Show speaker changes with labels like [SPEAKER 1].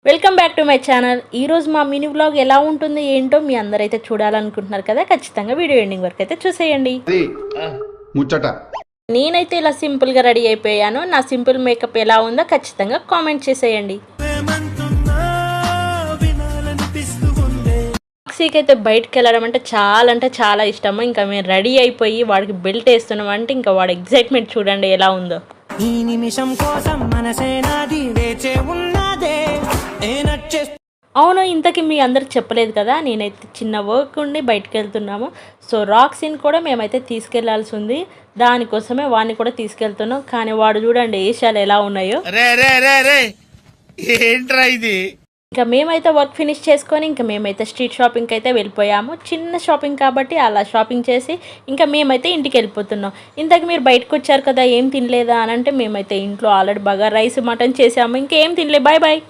[SPEAKER 1] Welcome back to my channel. ఈరోజు మా mini vlog ఎలా ఉంటుంది ఏంటో మీ అందరైతే చూడాలనుకుంటున్నారు కదా, ఖచ్చితంగా వీడియో ఎండింగ్ వరకు అయితే చూసేయండి.
[SPEAKER 2] ముచ్చట
[SPEAKER 1] నేనైతే ఇలా సింపుల్గా రెడీ అయిపోయాను. నా సింపుల్ మేకప్ ఎలా ఉందో ఖచ్చితంగా కామెంట్ చేసేయండి. రాక్సీకి అయితే బయటకు వెళ్ళడం అంటే చాలా ఇష్టము. ఇంకా మేము రెడీ అయిపోయి వాడికి బెల్ట్ వేస్తున్నాం అంటే ఇంకా వాడి ఎగ్జైట్మెంట్ చూడండి ఎలా ఉందో.
[SPEAKER 3] ఈ నిమిషం కోసం మనసే నాది వేచే ఉన్నదే.
[SPEAKER 1] అవును, ఇంతకీ మీ అందరికి చెప్పలేదు కదా, నేనైతే చిన్న వర్క్ ఉండి బయటకు వెళ్తున్నాము. సో రాక్సీని కూడా మేమైతే తీసుకెళ్లాల్సి ఉంది. దానికోసమే వాడిని కూడా తీసుకెళ్తున్నాం. కానీ వాడు చూడండి ఏషాలు ఎలా ఉన్నాయో. ఇంకా మేమైతే వర్క్ ఫినిష్ చేసుకొని ఇంకా మేమైతే స్ట్రీట్ షాపింగ్కి అయితే వెళ్ళిపోయాము. చిన్న షాపింగ్ కాబట్టి అలా షాపింగ్ చేసి ఇంకా మేమైతే ఇంటికి వెళ్ళిపోతున్నాం. ఇంతకు మీరు బయటకు వచ్చారు కదా ఏం తినలేదా అని అంటే, మేమైతే ఇంట్లో ఆల్రెడీ బాగా రైస్ మటన్ చేసాము, ఇంకేం తినలే. Bye bye.